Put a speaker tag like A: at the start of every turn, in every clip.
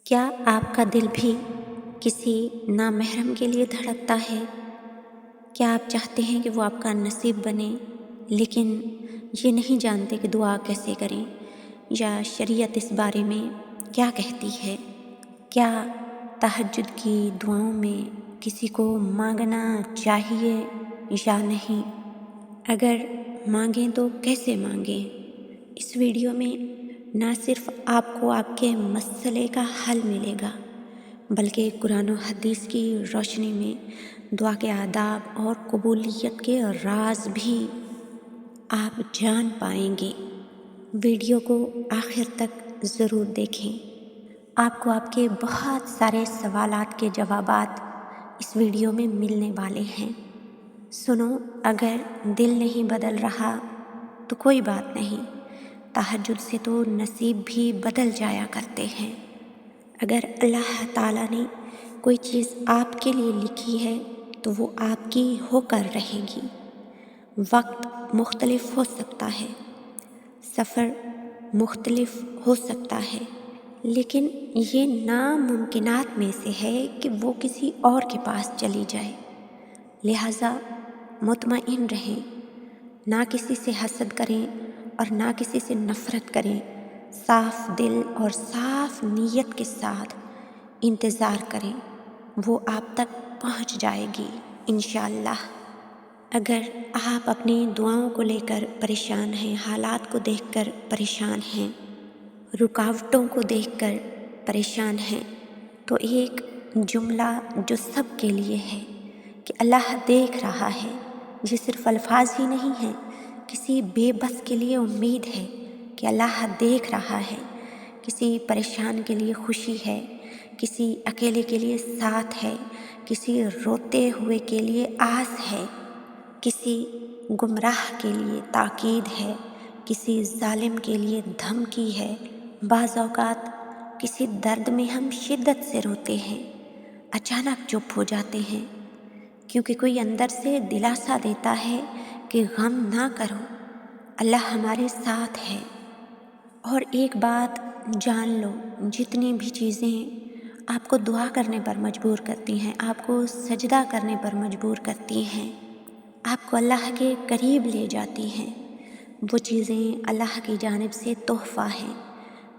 A: کیا آپ کا دل بھی کسی نامحرم کے لیے دھڑکتا ہے؟ کیا آپ چاہتے ہیں کہ وہ آپ کا نصیب بنے، لیکن یہ نہیں جانتے کہ دعا کیسے کریں یا شریعت اس بارے میں کیا کہتی ہے؟ کیا تہجد کی دعاؤں میں کسی کو مانگنا چاہیے یا نہیں؟ اگر مانگیں تو کیسے مانگیں؟ اس ویڈیو میں نہ صرف آپ کو آپ کے مسئلے کا حل ملے گا، بلکہ قرآن و حدیث کی روشنی میں دعا کے آداب اور قبولیت کے راز بھی آپ جان پائیں گے۔ ویڈیو کو آخر تک ضرور دیکھیں۔ آپ کو آپ کے بہت سارے سوالات کے جوابات اس ویڈیو میں ملنے والے ہیں۔ سنو، اگر دل نہیں بدل رہا تو کوئی بات نہیں، تہجد سے تو نصیب بھی بدل جایا کرتے ہیں۔ اگر اللہ تعالیٰ نے کوئی چیز آپ کے لیے لکھی ہے تو وہ آپ کی ہو کر رہے گی۔ وقت مختلف ہو سکتا ہے، سفر مختلف ہو سکتا ہے، لیکن یہ ناممکنات میں سے ہے کہ وہ کسی اور کے پاس چلی جائے۔ لہٰذا مطمئن رہیں، نہ کسی سے حسد کریں اور نہ کسی سے نفرت کریں۔ صاف دل اور صاف نیت کے ساتھ انتظار کریں، وہ آپ تک پہنچ جائے گی انشاءاللہ۔ اگر آپ اپنی دعاؤں کو لے کر پریشان ہیں، حالات کو دیکھ کر پریشان ہیں، رکاوٹوں کو دیکھ کر پریشان ہیں، تو ایک جملہ جو سب کے لیے ہے کہ اللہ دیکھ رہا ہے، یہ صرف الفاظ ہی نہیں ہیں، کسی بے بس کے لیے امید ہے کہ اللہ دیکھ رہا ہے، کسی پریشان کے لیے خوشی ہے، کسی اکیلے کے لیے ساتھ ہے، کسی روتے ہوئے کے لیے آس ہے، کسی گمراہ کے لیے تاکید ہے، کسی ظالم کے لیے دھمکی ہے۔ بعض اوقات کسی درد میں ہم شدت سے روتے ہیں، اچانک چپ ہو جاتے ہیں، کیونکہ کوئی اندر سے دلاسا دیتا ہے کہ غم نہ کرو، اللہ ہمارے ساتھ ہے۔ اور ایک بات جان لو، جتنی بھی چیزیں آپ کو دعا کرنے پر مجبور کرتی ہیں، آپ کو سجدہ کرنے پر مجبور کرتی ہیں، آپ کو اللہ کے قریب لے جاتی ہیں، وہ چیزیں اللہ کی جانب سے تحفہ ہیں۔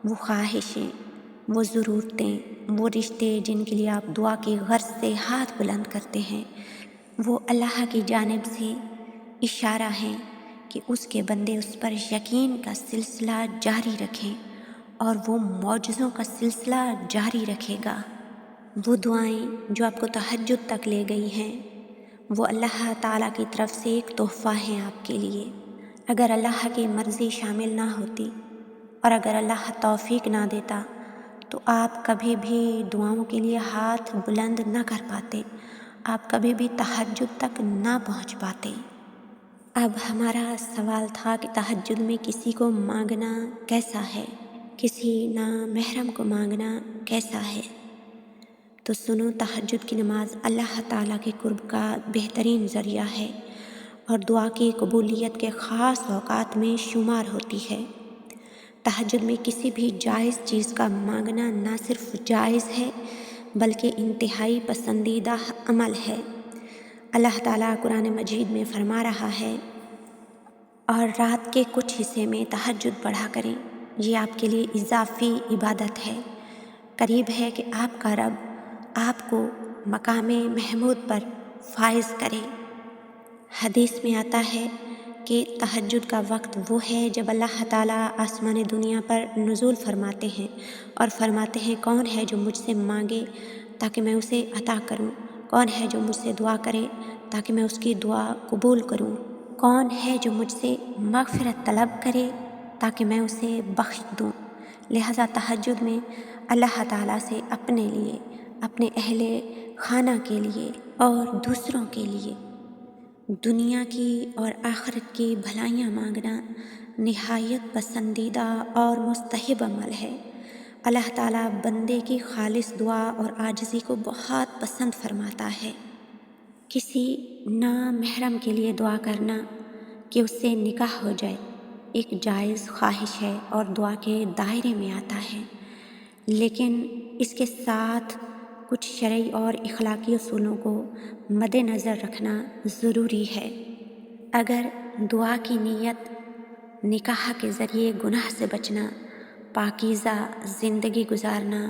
A: وہ خواہشیں، وہ ضرورتیں، وہ رشتے جن کے لیے آپ دعا کی غرض سے ہاتھ بلند کرتے ہیں، وہ اللہ کی جانب سے اشارہ ہیں کہ اس کے بندے اس پر یقین کا سلسلہ جاری رکھیں، اور وہ معجزوں کا سلسلہ جاری رکھے گا۔ وہ دعائیں جو آپ کو تہجد تک لے گئی ہیں، وہ اللہ تعالیٰ کی طرف سے ایک تحفہ ہیں آپ کے لیے۔ اگر اللہ کی مرضی شامل نہ ہوتی اور اگر اللہ توفیق نہ دیتا تو آپ کبھی بھی دعاؤں کے لیے ہاتھ بلند نہ کر پاتے، آپ کبھی بھی تہجد تک نہ پہنچ پاتے۔ اب ہمارا سوال تھا کہ تہجد میں کسی کو مانگنا کیسا ہے، کسی نامحرم کو مانگنا کیسا ہے؟ تو سنو، تہجد کی نماز اللہ تعالیٰ کے قرب کا بہترین ذریعہ ہے اور دعا کی قبولیت کے خاص اوقات میں شمار ہوتی ہے۔ تہجد میں کسی بھی جائز چیز کا مانگنا نہ صرف جائز ہے بلکہ انتہائی پسندیدہ عمل ہے۔ اللہ تعالیٰ قرآن مجید میں فرما رہا ہے، اور رات کے کچھ حصے میں تہجد پڑھا کریں، یہ آپ کے لیے اضافی عبادت ہے۔ قریب ہے کہ آپ کا رب آپ کو مقام محمود پر فائز کرے۔ حدیث میں آتا ہے کہ تہجد کا وقت وہ ہے جب اللہ تعالیٰ آسمان دنیا پر نزول فرماتے ہیں اور فرماتے ہیں، کون ہے جو مجھ سے مانگے تاکہ میں اسے عطا کروں، کون ہے جو مجھ سے دعا کرے تاکہ میں اس کی دعا قبول کروں، کون ہے جو مجھ سے مغفرت طلب کرے تاکہ میں اسے بخش دوں۔ لہذا تہجد میں اللہ تعالیٰ سے اپنے لیے، اپنے اہل خانہ کے لیے اور دوسروں کے لیے دنیا کی اور آخرت کی بھلائیاں مانگنا نہایت پسندیدہ اور مستحب عمل ہے۔ اللہ تعالیٰ بندے کی خالص دعا اور عاجزی کو بہت پسند فرماتا ہے۔ کسی نامحرم کے لیے دعا کرنا کہ اس سے نکاح ہو جائے ایک جائز خواہش ہے اور دعا کے دائرے میں آتا ہے، لیکن اس کے ساتھ کچھ شرعی اور اخلاقی اصولوں کو مد نظر رکھنا ضروری ہے۔ اگر دعا کی نیت نکاح کے ذریعے گناہ سے بچنا، پاکیزہ زندگی گزارنا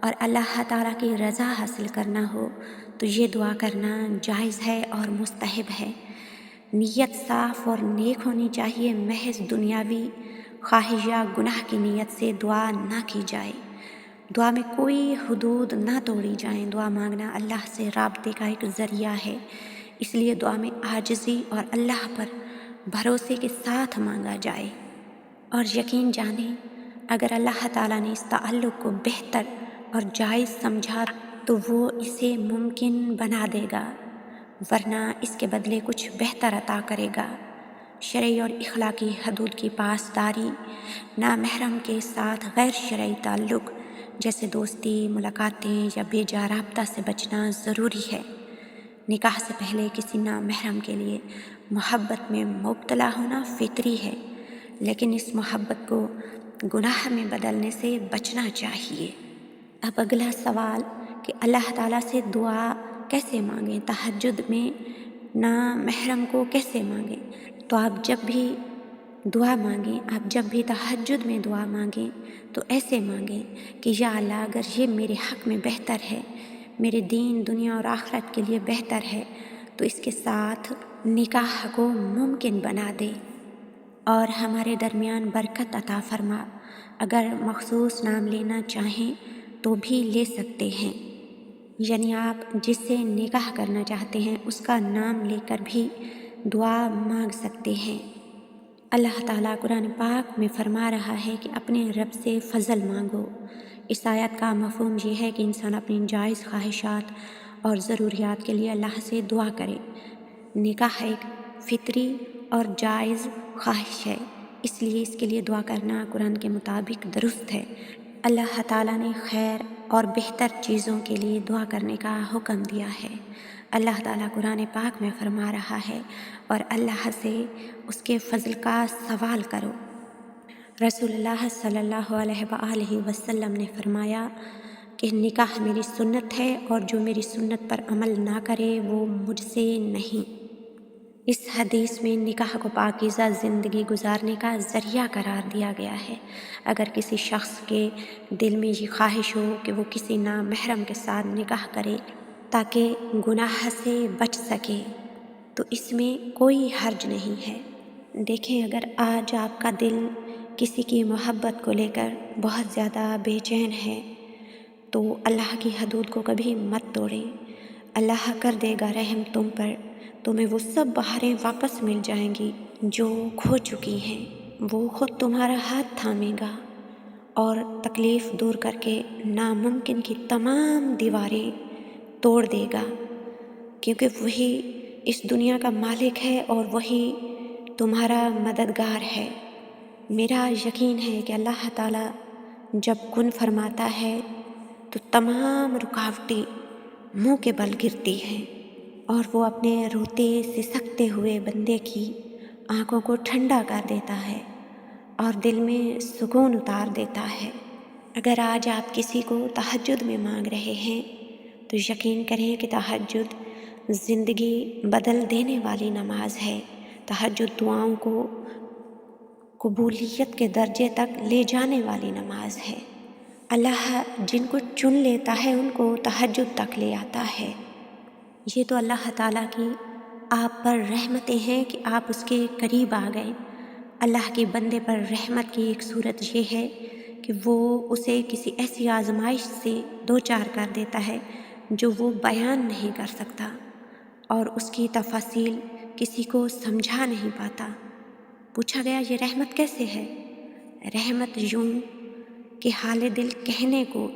A: اور اللہ تعالیٰ کی رضا حاصل کرنا ہو تو یہ دعا کرنا جائز ہے اور مستحب ہے۔ نیت صاف اور نیک ہونی چاہیے، محض دنیاوی خواہش یا گناہ کی نیت سے دعا نہ کی جائے۔ دعا میں کوئی حدود نہ توڑی جائیں۔ دعا مانگنا اللہ سے رابطے کا ایک ذریعہ ہے، اس لیے دعا میں عاجزی اور اللہ پر بھروسے کے ساتھ مانگا جائے اور یقین جانیں اگر اللہ تعالیٰ نے اس تعلق کو بہتر اور جائز سمجھا تو وہ اسے ممکن بنا دے گا، ورنہ اس کے بدلے کچھ بہتر عطا کرے گا۔ شرعی اور اخلاقی حدود کی پاسداری، نامحرم کے ساتھ غیر شرعی تعلق جیسے دوستی، ملاقاتیں یا بے جا رابطہ سے بچنا ضروری ہے۔ نکاح سے پہلے کسی نامحرم کے لیے محبت میں مبتلا ہونا فطری ہے، لیکن اس محبت کو گناہ میں بدلنے سے بچنا چاہیے۔ اب اگلا سوال کہ اللہ تعالیٰ سے دعا کیسے مانگیں، تہجد میں نامحرم کو کیسے مانگیں؟ تو آپ جب بھی دعا مانگیں، آپ جب بھی تہجد میں دعا مانگیں تو ایسے مانگیں کہ یا اللہ اگر یہ میرے حق میں بہتر ہے، میرے دین دنیا اور آخرت کے لیے بہتر ہے تو اس کے ساتھ نکاح کو ممکن بنا دے اور ہمارے درمیان برکت عطا فرما۔ اگر مخصوص نام لینا چاہیں تو بھی لے سکتے ہیں، یعنی آپ جس سے نکاح کرنا چاہتے ہیں اس کا نام لے کر بھی دعا مانگ سکتے ہیں۔ اللہ تعالیٰ قرآن پاک میں فرما رہا ہے کہ اپنے رب سے فضل مانگو۔ اس آیت کا مفہوم یہ ہے کہ انسان اپنی جائز خواہشات اور ضروریات کے لیے اللہ سے دعا کرے۔ نکاح ایک فطری اور جائز خواہش ہے، اس لیے اس کے لیے دعا کرنا قرآن کے مطابق درست ہے۔ اللہ تعالیٰ نے خیر اور بہتر چیزوں کے لیے دعا کرنے کا حکم دیا ہے۔ اللہ تعالیٰ قرآن پاک میں فرما رہا ہے اور اللہ سے اس کے فضل کا سوال کرو۔ رسول اللہ صلی اللہ علیہ وآلہ وسلم نے فرمایا کہ نکاح میری سنت ہے اور جو میری سنت پر عمل نہ کرے وہ مجھ سے نہیں۔ اس حدیث میں نکاح کو پاکیزہ زندگی گزارنے کا ذریعہ قرار دیا گیا ہے۔ اگر کسی شخص کے دل میں یہ خواہش ہو کہ وہ کسی نامحرم کے ساتھ نکاح کرے تاکہ گناہ سے بچ سکے تو اس میں کوئی حرج نہیں ہے۔ دیکھیں اگر آج آپ کا دل کسی کی محبت کو لے کر بہت زیادہ بے چین ہے تو اللہ کی حدود کو کبھی مت توڑیں۔ اللہ کر دے گا رحم تم پر، تمہیں وہ سب بہاریں واپس مل جائیں گی جو کھو چکی ہیں۔ وہ خود تمہارا ہاتھ تھامے گا اور تکلیف دور کر کے ناممکن کی تمام دیواریں توڑ دے گا، کیونکہ وہی اس دنیا کا مالک ہے اور وہی تمہارا مددگار ہے۔ میرا یقین ہے کہ اللہ تعالیٰ جب کن فرماتا ہے تو تمام رکاوٹیں منہ کے بل گرتی ہیں اور وہ اپنے روتے سسکتے ہوئے بندے کی آنکھوں کو ٹھنڈا کر دیتا ہے اور دل میں سکون اتار دیتا ہے۔ اگر آج آپ کسی کو تہجد میں مانگ رہے ہیں تو یقین کریں کہ تہجد زندگی بدل دینے والی نماز ہے۔ تہجد دعاؤں کو قبولیت کے درجے تک لے جانے والی نماز ہے۔ اللہ جن کو چن لیتا ہے ان کو تہجد تک لے آتا ہے۔ یہ تو اللہ تعالیٰ کی آپ پر رحمتیں ہیں کہ آپ اس کے قریب آ گئے۔ اللہ کے بندے پر رحمت کی ایک صورت یہ ہے کہ وہ اسے کسی ایسی آزمائش سے دوچار کر دیتا ہے جو وہ بیان نہیں کر سکتا اور اس کی تفاصیل کسی کو سمجھا نہیں پاتا۔ پوچھا گیا یہ رحمت کیسے ہے؟ رحمت یوں کہ حال دل کہنے کو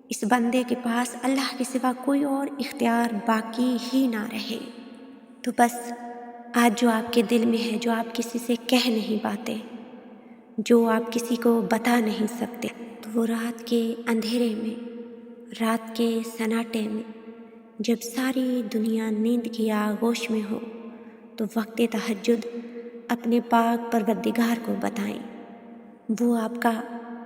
A: اس بندے کے پاس اللہ کے سوا کوئی اور اختیار باقی ہی نہ رہے۔ تو بس آج جو آپ کے دل میں ہے، جو آپ کسی سے کہہ نہیں پاتے، جو آپ کسی کو بتا نہیں سکتے، تو وہ رات کے اندھیرے میں، رات کے سناٹے میں، جب ساری دنیا نیند کی آغوش میں ہو تو وقت تہجد اپنے پاک پروردگار کو بتائیں۔ وہ آپ کا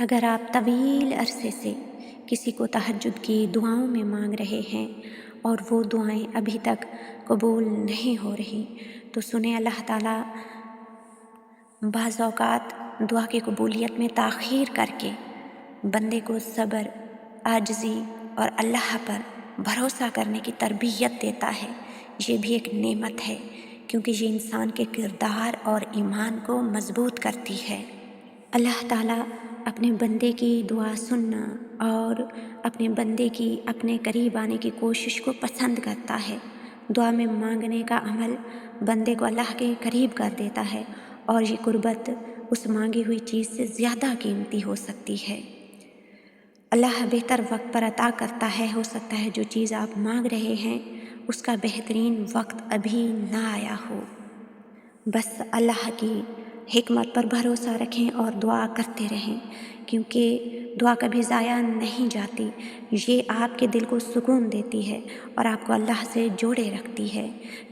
A: اگر آپ طویل عرصے سے کسی کو تہجد کی دعاؤں میں مانگ رہے ہیں اور وہ دعائیں ابھی تک قبول نہیں ہو رہی تو سنیں، اللہ تعالیٰ بعض اوقات دعا کی قبولیت میں تاخیر کر کے بندے کو صبر، عاجزی اور اللہ پر بھروسہ کرنے کی تربیت دیتا ہے۔ یہ بھی ایک نعمت ہے، کیونکہ یہ انسان کے کردار اور ایمان کو مضبوط کرتی ہے۔ اللہ تعالیٰ اپنے بندے کی دعا سننا اور اپنے بندے کی اپنے قریب آنے کی کوشش کو پسند کرتا ہے۔ دعا میں مانگنے کا عمل بندے کو اللہ کے قریب کر دیتا ہے، اور یہ قربت اس مانگی ہوئی چیز سے زیادہ قیمتی ہو سکتی ہے۔ اللہ بہتر وقت پر عطا کرتا ہے۔ ہو سکتا ہے جو چیز آپ مانگ رہے ہیں اس کا بہترین وقت ابھی نہ آیا ہو۔ بس اللہ کی حکمت پر بھروسہ رکھیں اور دعا کرتے رہیں، کیونکہ دعا کبھی ضائع نہیں جاتی۔ یہ آپ کے دل کو سکون دیتی ہے اور آپ کو اللہ سے جوڑے رکھتی ہے۔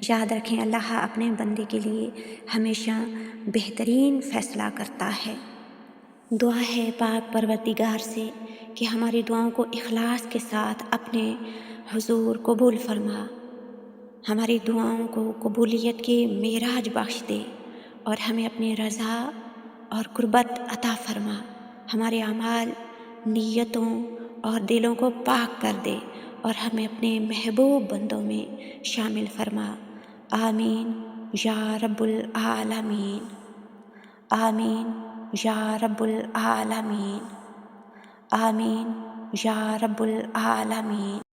A: یاد رکھیں، اللہ اپنے بندے کے لیے ہمیشہ بہترین فیصلہ کرتا ہے۔ دعا ہے پاک پروردگار سے کہ ہماری دعاؤں کو اخلاص کے ساتھ اپنے حضور قبول فرما، ہماری دعاؤں کو قبولیت کی معراج بخش دے اور ہمیں اپنی رضا اور قربت عطا فرما، ہمارے اعمال، نیتوں اور دلوں کو پاک کر دے اور ہمیں اپنے محبوب بندوں میں شامل فرما۔ آمین یا رب العالمین، آمین یا رب العالمین، آمین یا رب العالمین۔